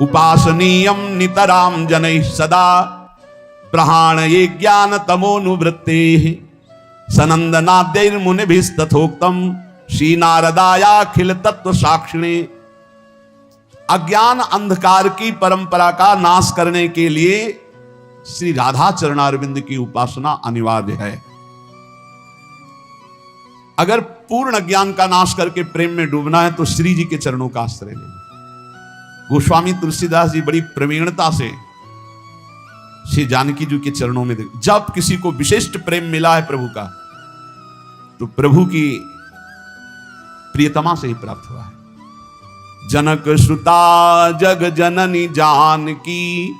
उपासनीयम नितराम जनैः सदा प्रहाण ये ज्ञान तमोनुवृत्ते सनंदनाद्यैर्मुनिभिस्तथोक्तम श्री नारदायाखिल तत्व साक्षिणे। अज्ञान अंधकार की परंपरा का नाश करने के लिए श्री राधा चरणारविंद की उपासना अनिवार्य है। अगर पूर्ण अज्ञान का नाश करके प्रेम में डूबना है तो श्री जी के चरणों का आश्रय लेना। गोस्वामी तुलसीदास जी बड़ी प्रवीणता से श्री जानकी जी के चरणों में जब किसी को विशिष्ट प्रेम मिला है प्रभु का तो प्रभु की प्रियतमा से ही प्राप्त हुआ है। जनक श्रुता जग जननी जानकी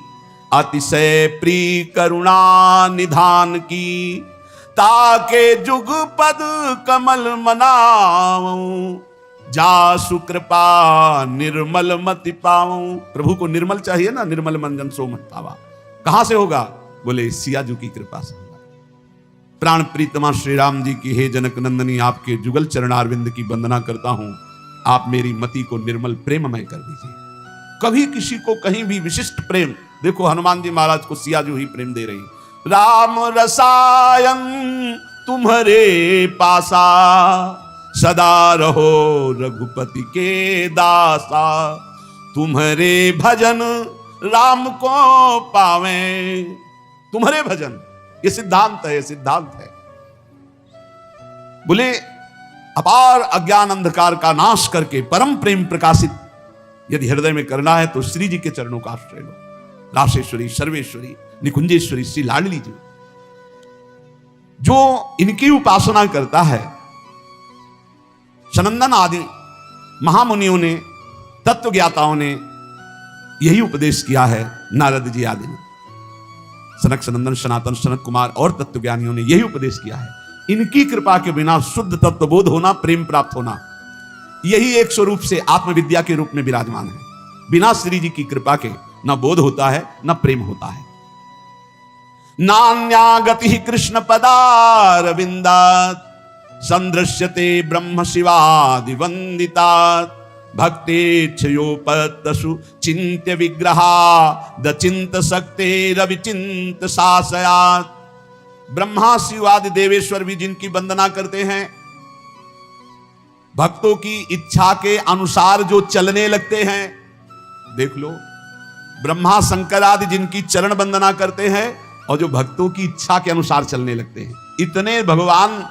अतिशय प्रिय करुणा निधान की ताके जुग पद कमल मनाऊं जा सुकृपा निर्मल मति पाऊं। प्रभु को निर्मल चाहिए ना, निर्मल मंजन सो मत पावा। कहां से होगा? बोले सियाजू की कृपा से होगा। प्राण प्रीतमा श्री राम जी की हे जनक नंदनी आपके जुगल चरणारविंद की वंदना करता हूं। आप मेरी मति को निर्मल प्रेममय कर दीजिए। कभी किसी को कहीं भी विशिष्ट प्रेम, देखो हनुमान जी महाराज को सियाजू ही प्रेम दे रही। राम रसायन तुम्हारे पासा सदा रहो रघुपति के दासा तुम्हारे भजन राम को पावे। तुम्हारे भजन, ये सिद्धांत है, ये सिद्धांत है। बोले अपार अज्ञान अंधकार का नाश करके परम प्रेम प्रकाशित यदि हृदय में करना है तो श्री जी के चरणों का आश्रय लो। राशेश्वरी, सर्वेश्वरी, निकुंजेश्वरी श्री लाडली जी, जो इनकी उपासना करता है, सनंदन आदि महामुनियों ने, तत्वज्ञाताओं ने यही उपदेश किया है। नारद जी आदि ने, सनक सनंदन सनातन सनत कुमार और तत्वज्ञानियों ने यही उपदेश किया है। इनकी कृपा के बिना शुद्ध तत्वबोध होना, प्रेम प्राप्त होना, यही एक स्वरूप से आत्मविद्या के रूप में विराजमान है। बिना श्री जी की कृपा के न बोध होता है न प्रेम होता है। नान्या गति कृष्ण पदारविंदात् संदृश्यते ब्रह्म शिवादि वंदितात् भक्तेच्छयोपतसु चिन्त्य विग्रहा दचिंत शक्ते रविचिंत शासयात्। ब्रह्मा शिवादि देवेश्वर भी जिनकी वंदना करते हैं, भक्तों की इच्छा के अनुसार जो चलने लगते हैं, देख लो ब्रह्मा शंकर आदि जिनकी चरण वंदना करते हैं और जो भक्तों की इच्छा के अनुसार चलने लगते हैं, इतने भगवान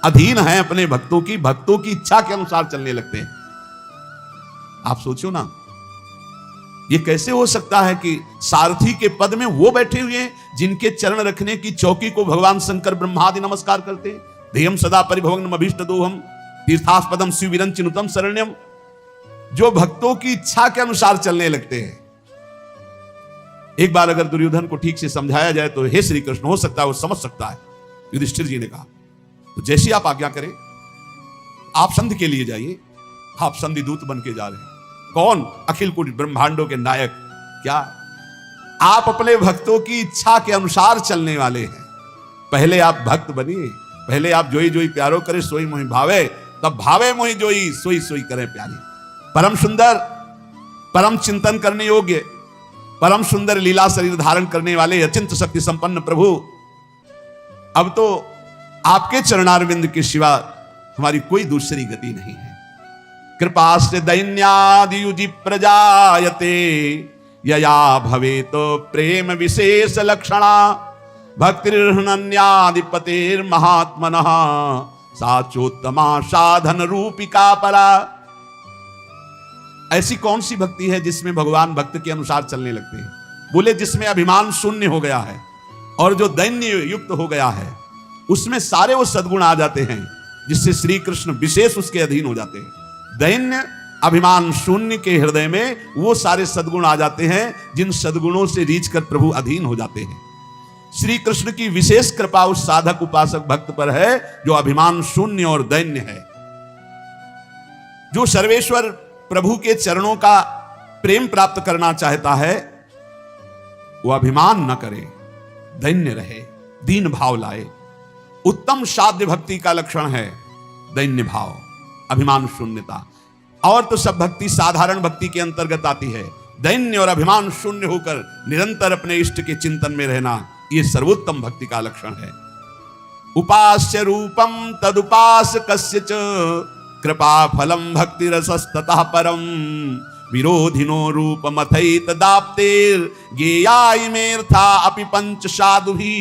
अधीन हैं अपने भक्तों की इच्छा के अनुसार चलने लगते हैं। आप सोचो ना, ये कैसे हो सकता है कि सारथी के पद में वो बैठे हुए हैं जिनके चरण रखने की चौकी को भगवान शंकर ब्रह्मादि नमस्कार करते हैं। ध्येयम सदा परिभवग्नम अभीष्टदोहम तीर्थास्पदम शिवविरंचिनुतम शरण्यम, जो भक्तों की इच्छा के अनुसार चलने लगते हैं। एक बार अगर दुर्योधन को ठीक से समझाया जाए तो हे श्री कृष्ण, हो सकता है वो समझ सकता है। युधिष्ठिर जी ने कहा तो जैसी आप आज्ञा करें, आप संधि के लिए जाइए। आप संधि दूत बन के जा रहे हैं। कौन? अखिल कोटि ब्रह्मांडों के नायक। क्या आप अपने भक्तों की इच्छा के अनुसार चलने वाले हैं? पहले आप भक्त बनिए, पहले आप जोई जोई प्यारो करे सोई मोहि भावे, तब भावे मोहि जोई सोई सोई करे प्यारी। परम सुंदर, परम चिंतन करने योग्य, परम सुंदर लीला शरीर धारण करने वाले अचिंत शक्ति संपन्न प्रभु, अब तो आपके चरणारविंद के सिवा हमारी कोई दूसरी गति नहीं है। कृपा से दैन्यादियुजि प्रजायते यया भवे तो प्रेम विशेष लक्षणा भक्तिर्हनन्यादिपतेर महात्मनः साचोत्तमा साधन रूपिका परा। ऐसी कौन सी भक्ति है जिसमें भगवान भक्त के अनुसार चलने लगते हैं? बोले जिसमें अभिमान शून्य हो गया है और जो दैन्य युक्त हो गया है, उसमें सारे वो सद्गुण आ जाते हैं जिससे श्री कृष्ण विशेष उसके अधीन हो जाते हैं। दैन्य अभिमान शून्य के हृदय में वो सारे सद्गुण आ जाते हैं जिन सद्गुणों से रीझ कर प्रभु अधीन हो जाते हैं। श्री कृष्ण की विशेष कृपा उस साधक उपासक भक्त पर है जो अभिमान शून्य और दैन्य है। जो सर्वेश्वर प्रभु के चरणों का प्रेम प्राप्त करना चाहता है वो अभिमान न करे, दैन्य रहे, दीन भाव लाए। उत्तम साध्य भक्ति का लक्षण है दैन्य भाव, अभिमान शून्यता। और तो सब भक्ति साधारण भक्ति के अंतर्गत आती है, दैन्य और अभिमान शून्य होकर निरंतर अपने इष्ट के चिंतन में रहना, ये सर्वोत्तम भक्ति का लक्षण है। उपास्य रूपम तदुपास कस्य च कृपा फलम भक्ति रसस्ततः परम विरोधिनो रूप मथैत दाप्तेर गेयाय मेर्था अपि पंच साधु भी।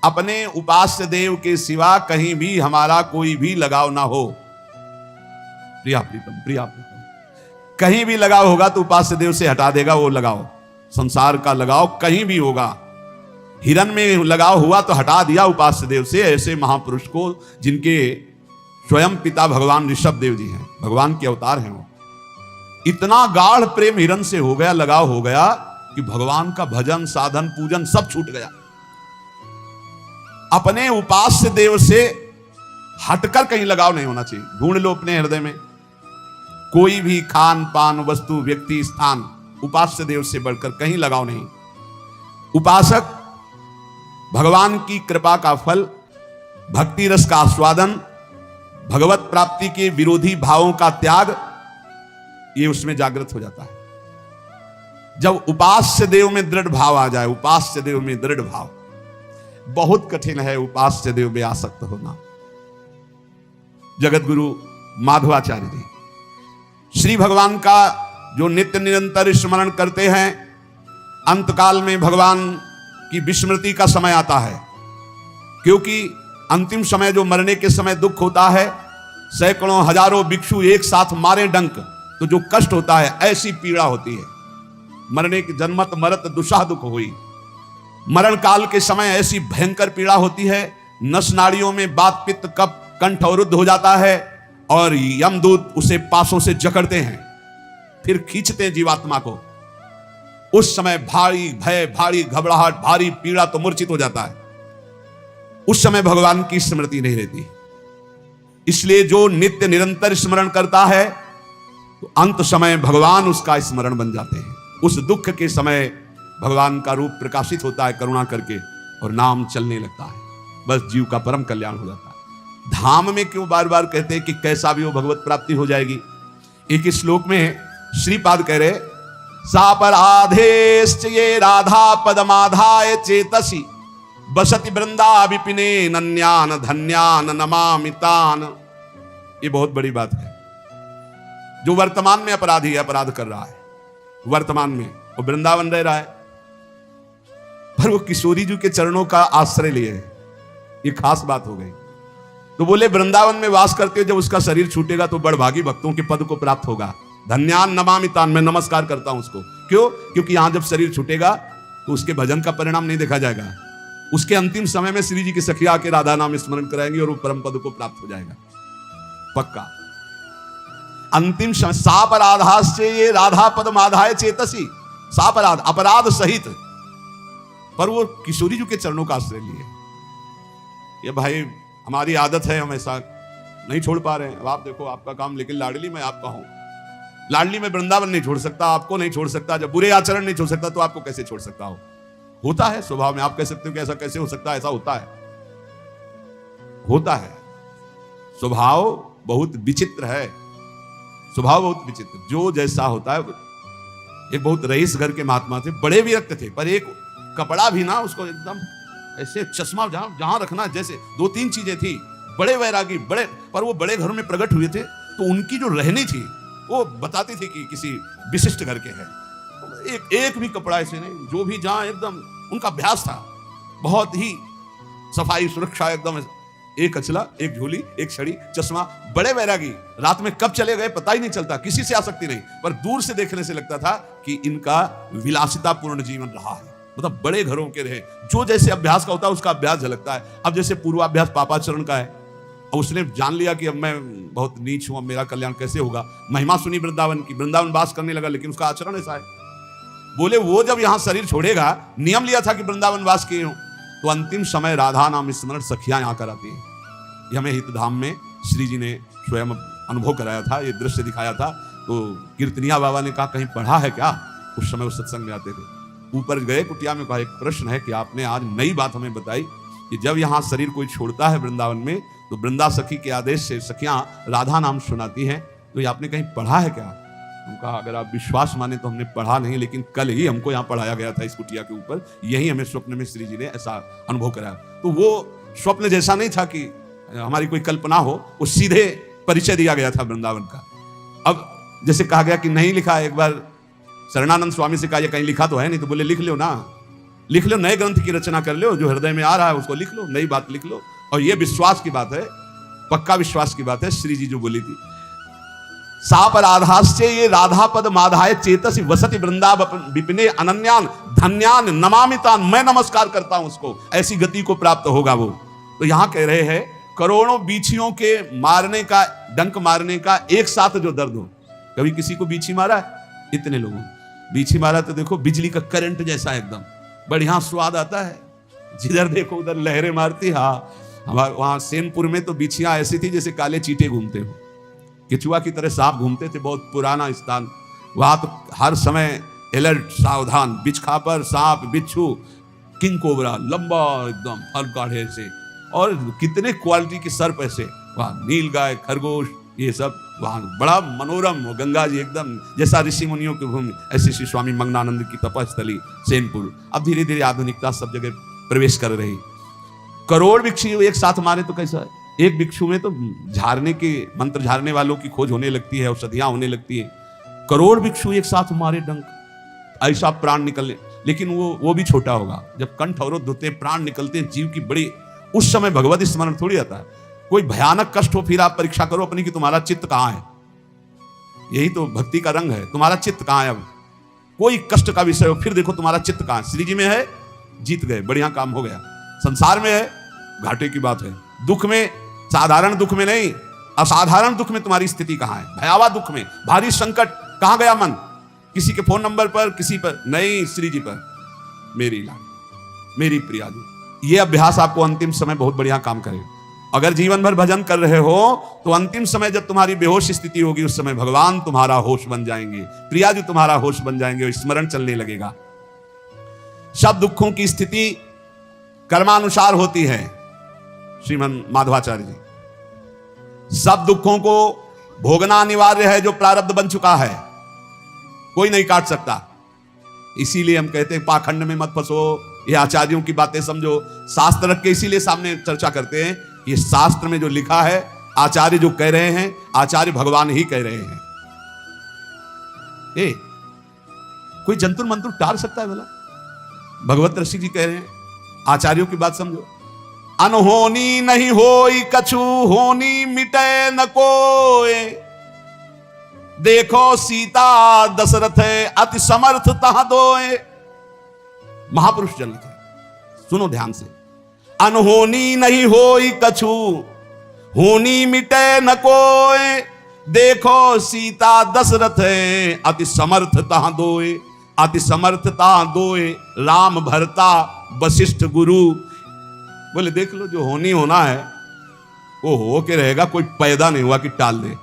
अपने उपास्य देव के सिवा कहीं भी हमारा कोई भी लगाव ना हो। प्रिया प्रीतम कहीं भी लगाव होगा तो उपास्य देव से हटा देगा वो लगाव। संसार का लगाव कहीं भी होगा, हिरण में लगाव हुआ तो हटा दिया उपास्य देव से। ऐसे महापुरुष को, जिनके स्वयं पिता भगवान ऋषभ देव जी हैं, भगवान के अवतार हैं, वो इतना गाढ़ प्रेम हिरण से हो गया, लगाव हो गया कि भगवान का भजन साधन पूजन सब छूट गया। अपने उपास्य देव से हटकर कहीं लगाव नहीं होना चाहिए। ढूंढ लो अपने हृदय में कोई भी खान पान वस्तु व्यक्ति स्थान उपास्य देव से बढ़कर कहीं लगाव नहीं। उपासक भगवान की कृपा का फल, भक्ति रस का आस्वादन, भगवत प्राप्ति के विरोधी भावों का त्याग, ये उसमें जागृत हो जाता है। जब उपास्य देव में दृढ़ भाव आ जाए, उपास्य देव में दृढ़ भाव, बहुत कठिन है उपास्य देव में आसक्त होना। जगत गुरु माधवाचार्य जी श्री भगवान का जो नित्य निरंतर स्मरण करते हैं, अंतकाल में भगवान की विस्मृति का समय आता है, क्योंकि अंतिम समय जो मरने के समय दुख होता है, सैकड़ों हजारों भिक्षु एक साथ मारे डंक तो जो कष्ट होता है, ऐसी पीड़ा होती है। मरने की जन्मत मरत दुशाह दुख हुई। मरण काल के समय ऐसी भयंकर पीड़ा होती है, नस नाड़ियों में बात पित्त कफ कंठ अवरुद्ध हो जाता है और यमदूत उसे पासों से जकड़ते हैं, फिर खींचते हैं जीवात्मा को। उस समय भारी भय, भारी घबराहट, भारी पीड़ा, तो मूर्छित हो जाता है। उस समय भगवान की स्मृति नहीं रहती। इसलिए जो नित्य निरंतर स्मरण करता है तो अंत समय भगवान उसका स्मरण बन जाते हैं। उस दुख के समय भगवान का रूप प्रकाशित होता है करुणा करके, और नाम चलने लगता है, बस जीव का परम कल्याण हो जाता है। धाम में क्यों बार बार कहते हैं कि कैसा भी हो भगवत प्राप्ति हो जाएगी। एक श्लोक में श्रीपाद कह रहे, सापराधेश्च ये राधा पदमाधाय चेतसी बसति वृंदा विपिने नन्यान धन्यान नमामितान। ये बहुत बड़ी बात है। जो वर्तमान में अपराधी है, अपराध कर रहा है, वर्तमान में वो वृंदावन रह रहा है, पर वो किशोरी जी के चरणों का आश्रय लिए है। ये खास बात हो गई। तो बोले वृंदावन में वास करते हो, जब उसका शरीर छूटेगा तो बड़भागी भक्तों के पद को प्राप्त होगा। धन्यान नमामितान, मैं नमस्कार करता हूं उसको। क्यों? क्योंकि यहां जब शरीर छूटेगा तो उसके भजन का परिणाम नहीं देखा जाएगा। उसके अंतिम समय में श्री जी की सखिया के राधा नाम स्मरण कराएंगे और वो परम पद को प्राप्त हो जाएगा, पक्का। अंतिम समय सापराधाश्च ये राधा पदमाधाय चेतसी, सापराध अपराध सहित, पर वो किशोरी जी के चरणों का आश्रय लिए। ये भाई हमारी आदत है, हम ऐसा नहीं छोड़ पा रहे हैं। अब आप देखो, आपका काम, लेकिन लाडली मैं आपका हूं। लाडली में वृंदावन नहीं छोड़ सकता, आपको नहीं छोड़ सकता, जब बुरे आचरण नहीं छोड़ सकता तो आपको कैसे छोड़ सकता हो? होता है स्वभाव में। आप कह सकते हो कि ऐसा कैसे हो सकता है, ऐसा होता है, होता है। स्वभाव बहुत विचित्र है, स्वभाव बहुत विचित्र। जो जैसा होता है। एक बहुत रईस घर के महात्मा थे, बड़े विरक्त थे, पर एक कपड़ा भी ना उसको एकदम ऐसे चश्मा जहां रखना, जैसे दो तीन चीजें थी। बड़े वैरागी, बड़े, पर वो बड़े घरों में प्रकट हुए थे, तो उनकी जो रहनी थी वो बताती थी कि किसी विशिष्ट घर के हैं। एक भी कपड़ा ऐसे नहीं, जो भी जहां एकदम उनका अभ्यास था, बहुत ही सफाई सुरक्षा, एकदम एक अचला, एक झोली, एक छड़ी, चश्मा। बड़े वैरागी, रात में कब चले गए पता ही नहीं चलता, किसी से आसक्ति नहीं, पर दूर से देखने से लगता था कि इनका विलासितापूर्ण जीवन रहा है। मतलब बड़े घरों के रहे, जो जैसे अभ्यास का होता है उसका अभ्यास झलकता है। अब जैसे पूर्वाभ्यास पापाचरण का है, और उसने जान लिया कि अब मैं बहुत नीच हूं, अब मेरा कल्याण कैसे होगा। महिमा सुनी वृंदावन की, वृंदावन वास करने लगा, लेकिन उसका आचरण ऐसा है। बोले वो जब यहां शरीर छोड़ेगा, नियम लिया था कि वृंदावन वास किए हो, तो अंतिम समय राधा नाम स्मरण सखियां यहां कराती है। ये हमें हितधाम में श्री जी ने स्वयं अनुभव कराया था, ये दृश्य दिखाया था। तो कीर्तनिया बाबा ने कहा कहीं पढ़ा है क्या? उस समय उस सत्संग में आते थे। ऊपर गए, कुटिया में कहा एक प्रश्न है कि आपने आज नई बात हमें बताई कि जब यहाँ शरीर कोई छोड़ता है वृंदावन में, तो वृंदा सखी के आदेश से सखियां राधा नाम सुनाती हैं, तो ये आपने कहीं पढ़ा है क्या? हम कहा अगर आप विश्वास माने तो हमने पढ़ा नहीं, लेकिन कल ही हमको यहाँ पढ़ाया गया था इस कुटिया के ऊपर, यही हमें स्वप्न में श्री जी ने ऐसा अनुभव कराया। तो वो स्वप्न जैसा नहीं था कि हमारी कोई कल्पना हो, वो सीधे परिचय दिया गया था वृंदावन का। अब जैसे कहा गया कि नहीं लिखा, एक बार शरणानंद स्वामी से कहा ये कहीं लिखा तो है नहीं, तो बोले लिख लो ना, लिख लो, नए ग्रंथ की रचना कर लो, जो हृदय में आ रहा है उसको लिख लो, नई बात लिख लो। और ये विश्वास की बात है, पक्का विश्वास की बात है, श्री जी जो बोली थी, साप राधाश्चे ये राधा पद माधाय चेतसी वसति वृंदाव विपिने अनन्यान धन्यान नमामितान, मैं नमस्कार करता हूं उसको, ऐसी गति को प्राप्त होगा वो। तो यहां कह रहे हैं करोड़ों बीछियों के मारने का, डंक मारने का एक साथ जो दर्द हो। कभी किसी को बीछी मारा है? इतने लोगों बीछी मारा तो देखो बिजली का करंट जैसा एकदम बढ़िया स्वाद आता है, जिधर देखो उधर लहरें मारती। हाँ, हमारे वहां सेनपुर में तो बिछियां ऐसी थी जैसे काले चीटे घूमते हो, केचुआ की तरह सांप घूमते थे, बहुत पुराना स्थान। वहां तो हर समय अलर्ट, सावधान, बिछखा पर सांप, बिच्छू, किंग कोबरा, लंबा एकदम फल काढ़े से, और कितने क्वालिटी के सर्प ऐसे, वहां नील गाय, खरगोश, ये सब वहां बड़ा मनोरम। गंगा जी एकदम जैसा ऋषि मुनियों की भूमि, ऐसे श्री स्वामी मंगनानंद की तपस्थली सेनपुर। अब धीरे धीरे आधुनिकता सब जगह प्रवेश कर रही। करोड़ भिक्षु एक साथ मारे तो कैसा है? एक भिक्षु में तो झाड़ने के, मंत्र झाड़ने वालों की खोज होने लगती है, औषधियां होने लगती है। करोड़ भिक्षु एक साथ मारे डंक, ऐसा प्राण निकलने। लेकिन वो भी छोटा होगा, जब कंठ अवरोध होते हैं, प्राण निकलते हैं जीव की बड़ी, उस समय भगवत स्मरण थोड़ी आता है। कोई भयानक कष्ट हो, फिर आप परीक्षा करो अपनी कि तुम्हारा चित्त कहां है। यही तो भक्ति का रंग है, तुम्हारा चित्त कहां है। अब कोई कष्ट का विषय हो, फिर देखो तुम्हारा चित्त कहां है। श्री जी में है, जीत गए, बढ़िया काम हो गया। संसार में है, घाटे की बात है। दुख में, साधारण दुख में नहीं, असाधारण दुख में तुम्हारी स्थिति कहां है। भयावह दुख में, भारी संकट, कहां गया मन? किसी के फोन नंबर पर, किसी पर नहीं, श्री जी पर। मेरी लाल, मेरी प्रिया जी। ये अभ्यास आपको अंतिम समय बहुत बढ़िया काम करेगा। अगर जीवन भर भजन कर रहे हो तो अंतिम समय जब तुम्हारी बेहोश स्थिति होगी, उस समय भगवान तुम्हारा होश बन जाएंगे, प्रिया जी तुम्हारा होश बन जाएंगे, स्मरण चलने लगेगा। सब दुखों की स्थिति कर्मानुसार होती है। श्रीमन माधवाचार्य जी, सब दुखों को भोगना अनिवार्य है, जो प्रारब्ध बन चुका है, कोई नहीं काट सकता। इसीलिए हम कहते हैं पाखंड में मत फंसो, ये आचार्यों की बातें समझो। शास्त्र रख के इसीलिए सामने चर्चा करते हैं, ये शास्त्र में जो लिखा है, आचार्य जो कह रहे हैं, आचार्य भगवान ही कह रहे हैं। कोई जंतुर मंतुर टाल सकता है भला? भगवत ऋषि जी कह रहे हैं, आचार्यों की बात समझो। अनहोनी नहीं होई कछु, होनी मिटे न कोय, देखो सीता दशरथ अति समर्थ तहां दोए। महापुरुष जन लिखे, सुनो ध्यान से। अनहोनी नहीं होई कछु, होनी मिटे न कोय, देखो सीता दशरथ अति समर्थ तहां दोए। अति समर्थ तहां दोए, राम भरता वशिष्ठ गुरु। बोले देख लो, जो होनी होना है वो हो के रहेगा, कोई पैदा नहीं हुआ कि टाल दे।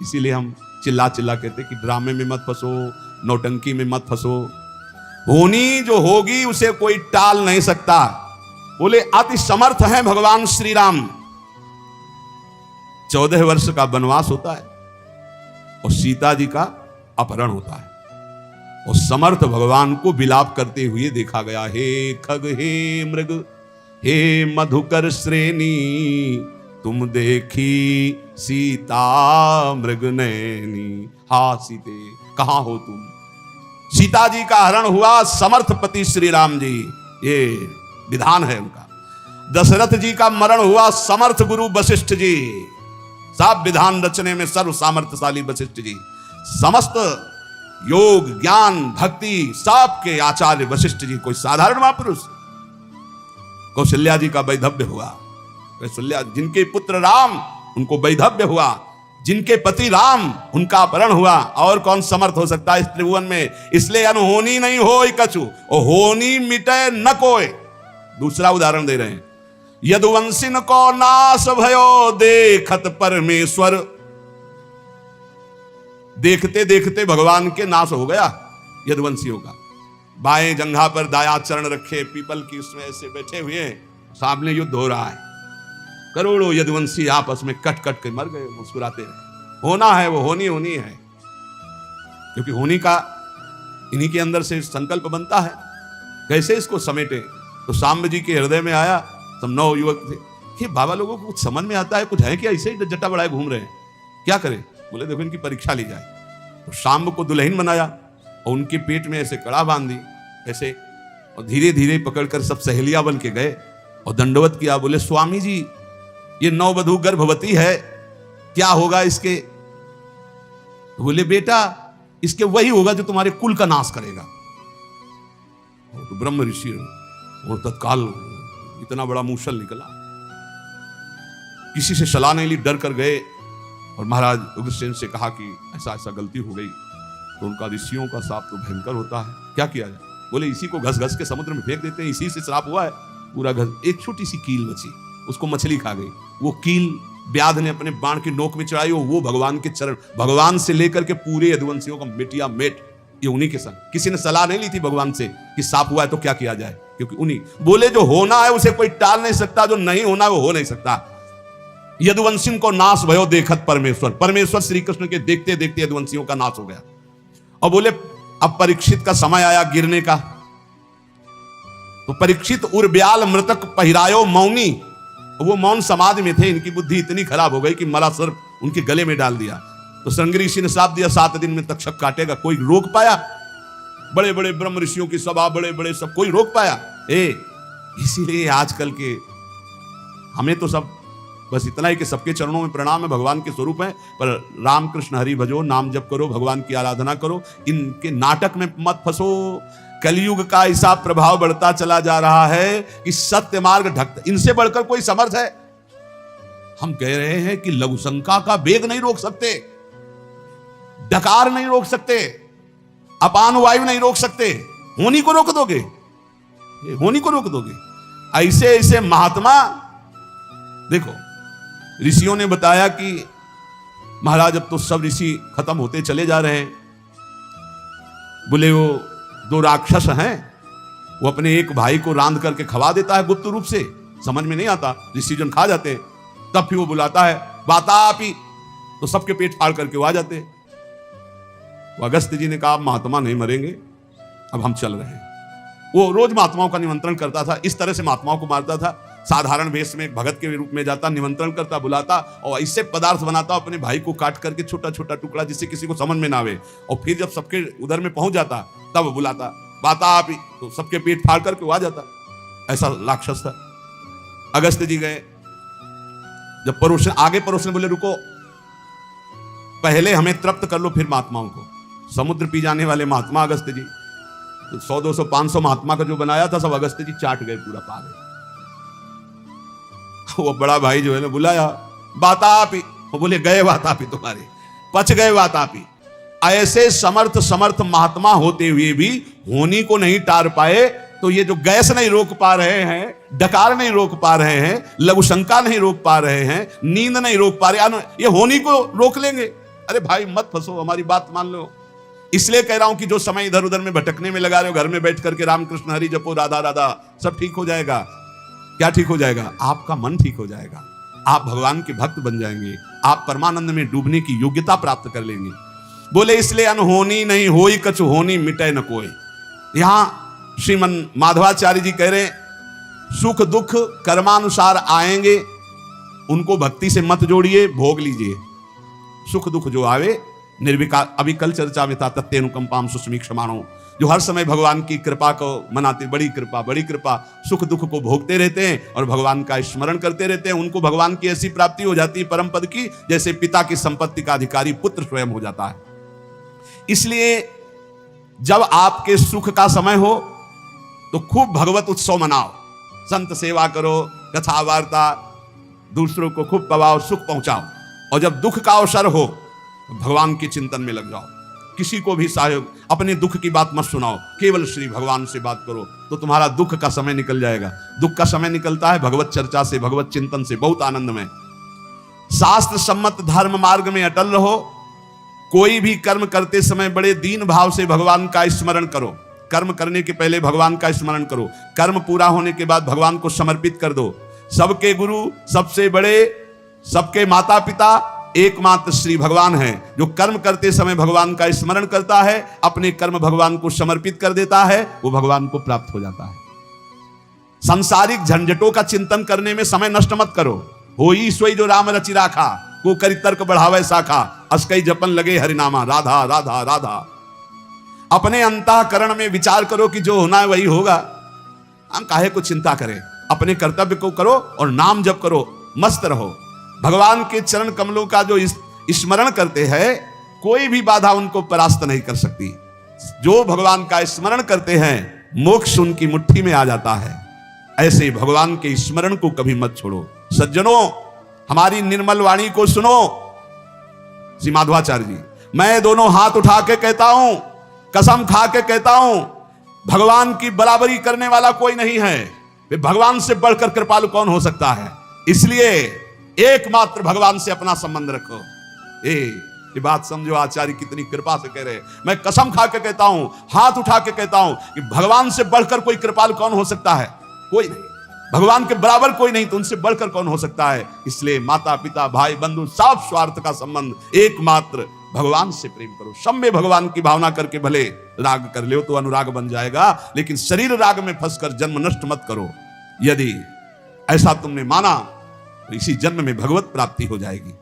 इसीलिए हम चिल्ला चिल्ला कहते कि ड्रामे में मत फंसो, नौटंकी में मत फंसो। होनी जो होगी उसे कोई टाल नहीं सकता। बोले अति समर्थ हैं भगवान श्री राम। 14 वर्ष का वनवास होता है और सीता जी का अपहरण होता है, और समर्थ भगवान को विलाप करते हुए देखा गया। हे खग, हे मृग, हे मधुकर श्रेणी, तुम देखी सीता मृग नैनी। हा सीते, कहां हो तुम? सीता जी का हरण हुआ समर्थपति श्री राम जी, ये विधान है उनका। दशरथ जी का मरण हुआ समर्थ गुरु वशिष्ठ जी, सब विधान रचने में सर्व सामर्थ्यशाली वशिष्ठ जी, समस्त योग ज्ञान भक्ति सबके आचार्य वशिष्ठ जी। कोई साधारण महापुरुष? कौशल्या जी का वैधव्य हुआ, कौशल्या जिनके पुत्र राम, उनको वैधव्य हुआ। जिनके पति राम, उनका अपहरण हुआ। और कौन समर्थ हो सकता है इस त्रिभुवन में? इसलिए अनहोनी नहीं होई कछु, और होनी मिटे न कोय। दूसरा उदाहरण दे रहे हैं, यदुवंशिन को नाश भयो देखत परमेश्वर। देखते देखते भगवान के नाश हो गया यदुवंशियों का। बाएं जंघा पर दाया चरण रखे, पीपल की उसमें ऐसे बैठे हुए, सामने युद्ध हो रहा है। करोड़ों यदुवंशी आपस में कट कट के मर गए, मुस्कुराते रहे। होना है वो, होनी होनी है। क्योंकि होने का इन्हीं के अंदर से संकल्प बनता है, कैसे इसको समेटे। तो सांब जी के हृदय में आया, सब 9 युवक थे कि बाबा लोगों को कुछ समझ में आता है, कुछ है क्या, ऐसे ही जट्टा बढ़ाए घूम रहे हैं, क्या करें। बोले देखो इनकी परीक्षा ली जाए। तो सांब को दुल्हन बनाया और उनके पेट में ऐसे कड़ा बांध दी ऐसे, और धीरे धीरे पकड़कर सब सहेलियां बन के गए और दंडवत किया। बोले स्वामी जी ये नववधू गर्भवती है, क्या होगा इसके। तो बोले बेटा इसके वही होगा जो तुम्हारे कुल का नाश करेगा। तो ब्रह्म ऋषि और तत्काल इतना बड़ा मूसल निकला, किसी से सलाह नहीं ली, डर कर गए और महाराज उग्रसेन से कहा कि ऐसा ऐसा गलती हो गई। तो उनका ऋषियों का श्राप तो भयंकर होता है, क्या किया जाए। बोले इसी को घस घस के समुद्र में फेंक देते हैं, इसी से श्राप हुआ है पूरा घस। एक छोटी सी कील बची, उसको मछली खा गई। वो कील व्याध ने अपने बाण की नोक में चढ़ाई, वो भगवान के चरण, भगवान से लेकर के पूरे यदुवंशियों का मिटिया मेट ये उन्हीं के संग। किसी ने सलाह नहीं ली थी भगवान से कि सांप हुआ है तो क्या किया जाए, क्योंकि उन्हीं बोले जो होना है उसे कोई टाल नहीं सकता, जो नहीं होना है वो हो नहीं सकता। यदुवंशियों को नाश भयो देखत परमेश्वर, परमेश्वर श्री कृष्ण के देखते देखते यदुवंशियों का नाश हो गया। और बोले अब परीक्षित का समय आया गिरने का। तो परीक्षित उर्ब्याल मृतक पहिरायो मौनी, वो मौन समाधि में थे, इनकी बुद्धि इतनी खराब हो गई कि मरा सर्प उनके गले में डाल दिया। तो श्रृंग ऋषि ने श्राप दिया 7 दिन में तक्षक काटेगा। कोई रोक पाया? बड़े बड़े ब्रह्म ऋषियों की सभा, बड़े बड़े सब, कोई रोक पाया? इसीलिए आजकल के हमें तो सब बस इतना ही कि सबके चरणों में प्रणाम है, भगवान के स्वरूप है, पर राम कृष्ण हरि भजो, नाम जप करो, भगवान की आराधना करो, इनके नाटक में मत फंसो। कलयुग का ऐसा प्रभाव बढ़ता चला जा रहा है कि सत्य मार्ग ढकता, इनसे बढ़कर कोई समर्थ है। हम कह रहे हैं कि लघुशंका का वेग नहीं रोक सकते, डकार नहीं रोक सकते, अपान वायु नहीं रोक सकते, होनी को रोक दोगे, होनी को रोक दोगे। ऐसे ऐसे महात्मा देखो, ऋषियों ने बताया कि महाराज अब तो सब ऋषि खत्म होते चले जा रहे हैं। बोले वो 2 राक्षस हैं, वो अपने एक भाई को रांध करके खवा देता है गुप्त रूप से, समझ में नहीं आता, ऋषि जन खा जाते हैं। तब फिर वो बुलाता है वातापी, तो सबके पेट फाड़ करके वो आ जाते हैं। वो अगस्त्य जी ने कहा महात्मा नहीं मरेंगे, अब हम चल रहे हैं। वो रोज महात्माओं का निमंत्रण करता था, इस तरह से महात्माओं को मारता था। साधारण वेश में भगत के रूप में जाता, निमंत्रण करता, बुलाता और ऐसे पदार्थ बनाता अपने भाई को काट करके छोटा छोटा टुकड़ा, जिससे किसी को समझ में ना आवे। और फिर जब सबके उधर में पहुंच जाता तब बुलाता वातापी, तो सबके पेट फाड़ करके वो आ जाता। ऐसा राक्षस था। अगस्त्य जी गए, जब परोसन आगे परोसन, बोले रुको पहले हमें तृप्त कर लो फिर महात्माओं को। समुद्र पी जाने वाले महात्मा अगस्त्य जी, तो 100 200 500 महात्मा का जो बनाया था सब अगस्त्य जी चाट गए, पूरा पा गए। वो बड़ा भाई जो है ना बुलाया वातापी, वो बोले गए वातापी, तुम्हारे पच गए वातापी। ऐसे समर्थ समर्थ महात्मा होते हुए भी होनी को नहीं टार पाए, तो ये जो गैस नहीं रोक पा रहे हैं, डकार नहीं रोक पा रहे हैं, लघुशंका नहीं रोक पा रहे हैं, नींद नहीं रोक पा रहे, ये होनी को रोक लेंगे। अरे भाई मत फंसो, हमारी बात मान लो। इसलिए कह रहा हूं कि जो समय इधर उधर में भटकने में लगा रहे हो, घर में बैठ करके राम कृष्ण हरि जपो, राधा राधा, सब ठीक हो जाएगा। क्या ठीक हो जाएगा? आपका मन ठीक हो जाएगा, आप भगवान के भक्त बन जाएंगे, आप परमानंद में डूबने की योग्यता प्राप्त कर लेंगे। बोले इसलिए अनहोनी नहीं होई कछु होनी मिटे न कोई। यहां श्रीमन माधवाचार्य जी कह रहे हैं सुख दुख कर्मानुसार आएंगे, उनको भक्ति से मत जोड़िए, भोग लीजिए। सुख दुख जो आवे निर्विकार, अभी कल चर्चा में था तत्तेनुकंपाम सुस्मीक्षमाणो, जो हर समय भगवान की कृपा को मनाते, बड़ी कृपा बड़ी कृपा, सुख दुख को भोगते रहते हैं और भगवान का स्मरण करते रहते हैं। उनको भगवान की ऐसी प्राप्ति हो जाती है परम पद की, जैसे पिता की संपत्ति का अधिकारी पुत्र स्वयं हो जाता है। इसलिए जब आपके सुख का समय हो तो खूब भगवत उत्सव मनाओ, संत सेवा करो, कथा वार्ता, दूसरों को खूब पवाओ, सुख पहुंचाओ। और जब दुख का अवसर हो भगवान के चिंतन में लग जाओ। किसी को भी सहयोग, अपने दुख की बात मत सुनाओ, केवल श्री भगवान से बात करो, तो तुम्हारा दुख का समय निकल जाएगा। दुख का समय निकलता है भगवत चर्चा से, भगवत चिंतन से, बहुत आनंद में। शास्त्र सम्मत धर्म मार्ग में अटल रहो। कोई भी कर्म करते समय बड़े दीन भाव से भगवान का स्मरण करो। कर्म करने के पहले भगवान का स्मरण करो, कर्म पूरा होने के बाद भगवान को समर्पित कर दो। सबके गुरु, सबसे बड़े, सबके माता पिता, एकमात्र श्री भगवान है। जो कर्म करते समय भगवान का स्मरण करता है, अपने कर्म भगवान को समर्पित कर देता है, वो भगवान को प्राप्त हो जाता है। सांसारिक झंझटों का चिंतन करने में समय नष्ट मत करो। हो ही सोई जो राम रचि राखा, को करी तर्क बढ़ावे शाखा, अस्कई जपन लगे हरिनामा, राधा राधा राधा। अपने अंतःकरण में विचार करो कि जो होना है वही होगा, हम काहे को चिंता करें। अपने कर्तव्य को करो और नाम जप करो, मस्त रहो। भगवान के चरण कमलों का जो स्मरण करते हैं, कोई भी बाधा उनको परास्त नहीं कर सकती। जो भगवान का स्मरण करते हैं, मोक्ष उनकी मुट्ठी में आ जाता है। ऐसे भगवान के स्मरण को कभी मत छोड़ो। सज्जनों, हमारी निर्मल वाणी को सुनो। श्री माधवाचार्य जी, मैं दोनों हाथ उठा के कहता हूं, कसम खा के कहता हूं, भगवान की बराबरी करने वाला कोई नहीं है। वे भगवान से बढ़कर कृपालु कौन हो सकता है। इसलिए एकमात्र भगवान से अपना संबंध रखो। ये बात समझो, आचार्य कितनी कृपा से कह रहे हैं। मैं कसम खा के कहता हूं, हाथ उठा के कहता हूं कि भगवान से बढ़कर कोई कृपालु कौन हो सकता है। कोई नहीं, भगवान के बराबर कोई नहीं, तो उनसे बढ़कर कौन हो सकता है। इसलिए माता पिता भाई बंधु साफ स्वार्थ का संबंध, एकमात्र भगवान से प्रेम करो। सम्य भगवान की भावना करके भले राग कर लो तो अनुराग बन जाएगा, लेकिन शरीर राग में फंसकर जन्म नष्ट मत करो। यदि ऐसा तुमने माना तो इसी जन्म में भगवत प्राप्ति हो जाएगी।